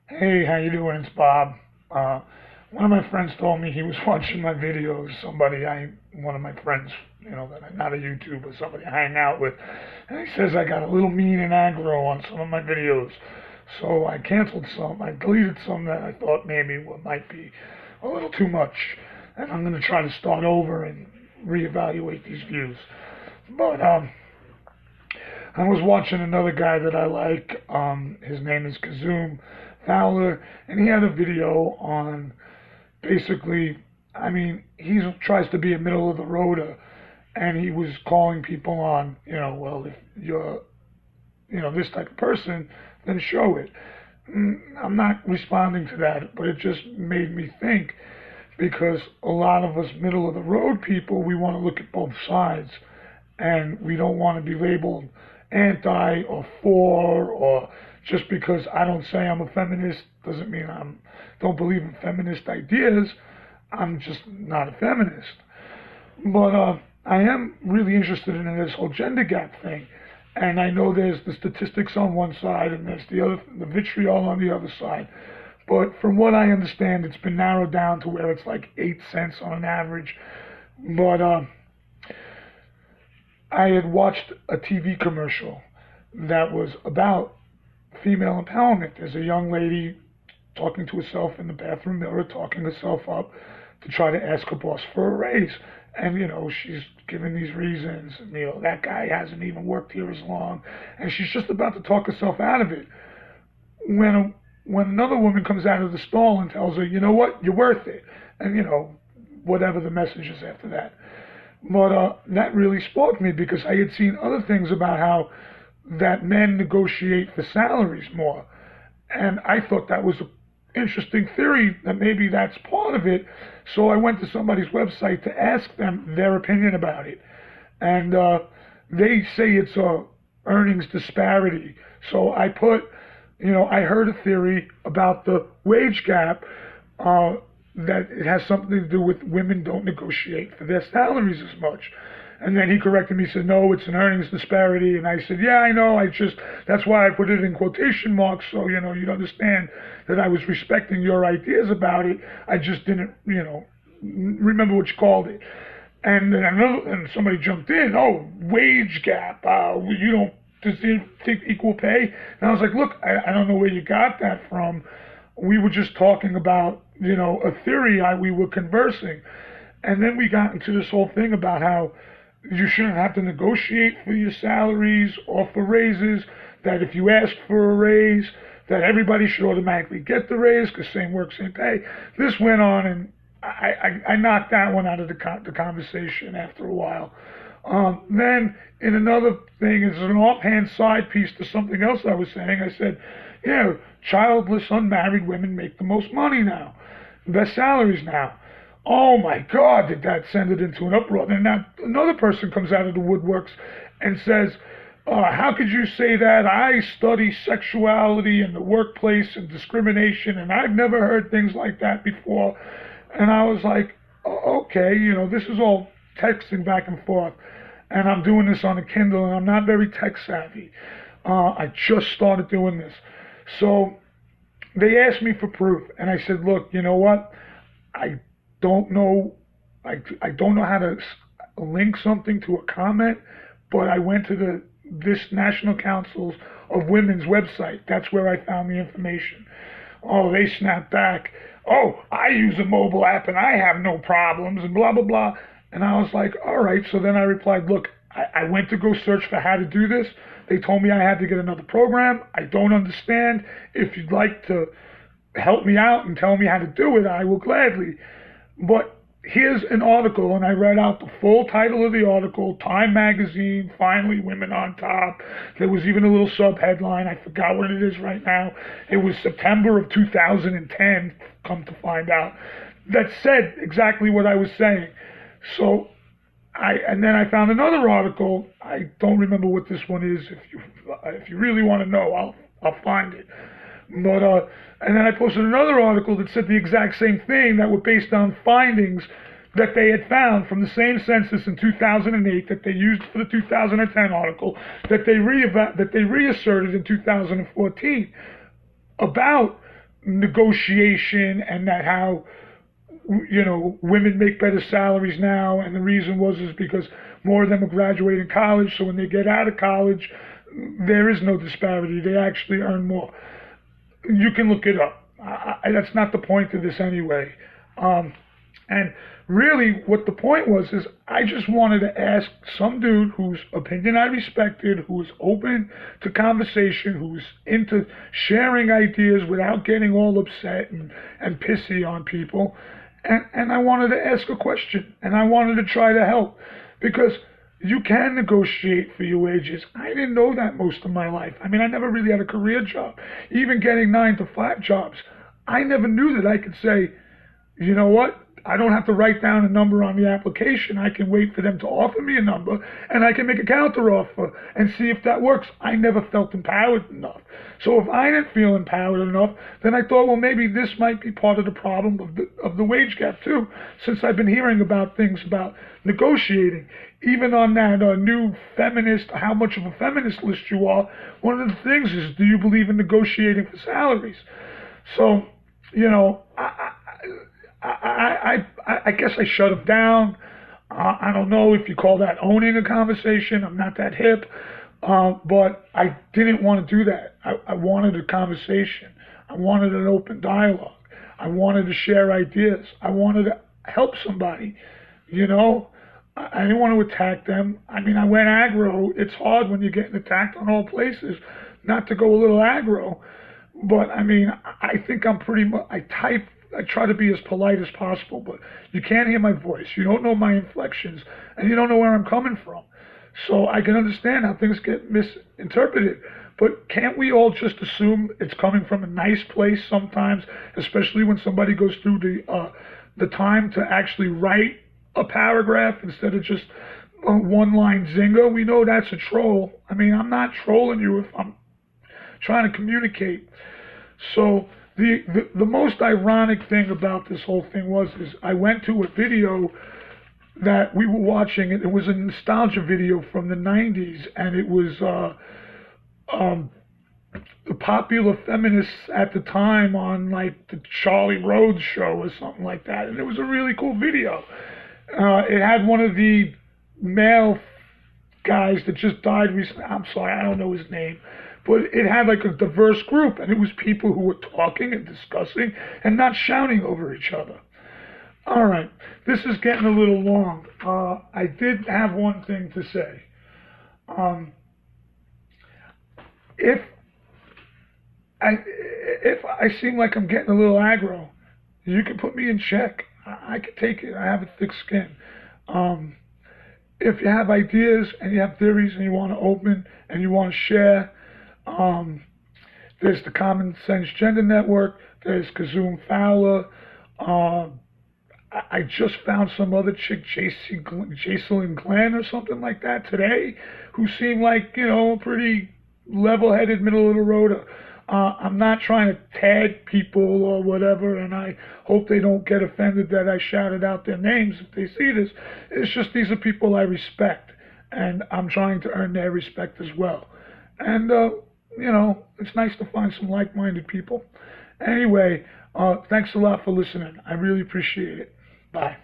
Hey, how you doing? It's Bob. Uh, One of my friends told me he was watching my videos. One of my friends, that I'm not a YouTuber, somebody I hang out with, and he says I got a little mean and aggro on some of my videos. So I canceled some. I deleted some that I thought maybe might be a little too much, and I'm gonna try to start over and reevaluate these views. But I was watching another guy that I like. His name is Kazoom Fowler, and he had a video on basically, he tries to be a middle of the roader, and he was calling people on, well, if you're, this type of person, then show it. I'm not responding to that, but it just made me think because a lot of us middle of the road people, we want to look at both sides and we don't want to be labeled anti or for, or just because I don't say I'm a feminist doesn't mean I don't believe in feminist ideas. I'm just not a feminist. But I am really interested in this whole gender gap thing. And I know there's the statistics on one side and there's the vitriol on the other side. But from what I understand, it's been narrowed down to where it's like 8 cents on an average. But I had watched a TV commercial that was about female empowerment. There's a young lady talking to herself in the bathroom mirror, talking herself up to try to ask her boss for a raise. And, she's giving these reasons. And, that guy hasn't even worked here as long. And she's just about to talk herself out of it. When another woman comes out of the stall and tells her, you know what, you're worth it. And, whatever the message is after that. But that really spoke to me because I had seen other things about how that men negotiate for salaries more. And I thought that was an interesting theory that maybe that's part of it. So I went to somebody's website to ask them their opinion about it. And they say it's a earnings disparity. So I put, I heard a theory about the wage gap that it has something to do with women don't negotiate for their salaries as much. And then he corrected me, said, no, it's an earnings disparity. And I said, yeah, I know. That's why I put it in quotation marks. So, you'd understand that I was respecting your ideas about it. I just didn't, remember what you called it. And then and somebody jumped in, oh, wage gap. You don't, does it think equal pay? And I was like, look, I don't know where you got that from. We were just talking about, a theory we were conversing. And then we got into this whole thing about how you shouldn't have to negotiate for your salaries or for raises, that if you ask for a raise, that everybody should automatically get the raise because same work, same pay. This went on, and I knocked that one out of the conversation after a while. Then, in another thing, as an offhand side piece to something else I was saying, I said, childless, unmarried women make the most money now, best salaries now. Oh my God, did that send it into an uproar? And now another person comes out of the woodworks and says, how could you say that? I study sexuality in the workplace and discrimination, and I've never heard things like that before. And I was like, okay, this is all texting back and forth. And I'm doing this on a Kindle, and I'm not very tech savvy. I just started doing this. So they asked me for proof, and I said, look, you know what? I don't know how to link something to a comment, but I went to this National Council of Women's website. That's where I found the information. Oh, they snapped back. Oh, I use a mobile app and I have no problems and blah, blah, blah. And I was like, all right. So then I replied, look, I went to go search for how to do this. They told me I had to get another program. I don't understand. If you'd like to help me out and tell me how to do it, I will gladly. But here's an article, and I read out the full title of the article, Time Magazine, finally women on top. There was even a little sub-headline. I forgot what it is right now. It was September of 2010, come to find out, that said exactly what I was saying. So and then I found another article. I don't remember what this one is. If you really want to know, I'll find it. But and then I posted another article that said the exact same thing, that were based on findings that they had found from the same census in 2008 that they used for the 2010 article, that they reasserted in 2014 about negotiation, and that how, women make better salaries now, and the reason is because more of them are graduating college, so when they get out of college, there is no disparity. They actually earn more. You can look it up. That's not the point of this anyway. And really, what the point was is I just wanted to ask some dude whose opinion I respected, who's open to conversation, who's into sharing ideas without getting all upset and pissy on people. And I wanted to ask a question, and I wanted to try to help, because you can negotiate for your wages. I didn't know that most of my life. I mean, I never really had a career job. Even getting 9-to-5 jobs, I never knew that I could say, you know what? I don't have to write down a number on the application. I can wait for them to offer me a number, and I can make a counter offer and see if that works. I never felt empowered enough. So if I didn't feel empowered enough, then I thought, well, maybe this might be part of the problem of the wage gap too, since I've been hearing about things about negotiating. Even on that new feminist, how much of a feminist list you are, one of the things is, do you believe in negotiating for salaries? So, I guess I shut him down. I don't know if you call that owning a conversation. I'm not that hip. But I didn't want to do that. I wanted a conversation. I wanted an open dialogue. I wanted to share ideas. I wanted to help somebody. I didn't want to attack them. I mean, I went aggro. It's hard when you're getting attacked on all places not to go a little aggro. But I mean, I think I'm pretty much, I try to be as polite as possible, but you can't hear my voice. You don't know my inflections, and you don't know where I'm coming from. So I can understand how things get misinterpreted. But can't we all just assume it's coming from a nice place sometimes, especially when somebody goes through the time to actually write a paragraph instead of just a one-line zinger? We know that's a troll. I mean, I'm not trolling you if I'm trying to communicate. So the most ironic thing about this whole thing is I went to a video that we were watching. It was a nostalgia video from the 90s, and it was the popular feminists at the time on like the Charlie Rhodes show or something like that, and it was a really cool video. It had one of the male guys that just died recently. I'm sorry, I don't know his name. But it had like a diverse group, and it was people who were talking and discussing and not shouting over each other. All right, this is getting a little long. I did have one thing to say. If I seem like I'm getting a little aggro, you can put me in check. I can take it. I have a thick skin. If you have ideas and you have theories and you want to open and you want to share, there's the Common Sense Gender Network. There's Kazoom Fowler. I just found some other chick, Jacelyn Glenn or something like that today, who seemed like, pretty level-headed, middle of the road. I'm not trying to tag people or whatever, and I hope they don't get offended that I shouted out their names if they see this. It's just these are people I respect, and I'm trying to earn their respect as well. And, it's nice to find some like-minded people. Anyway, thanks a lot for listening. I really appreciate it. Bye.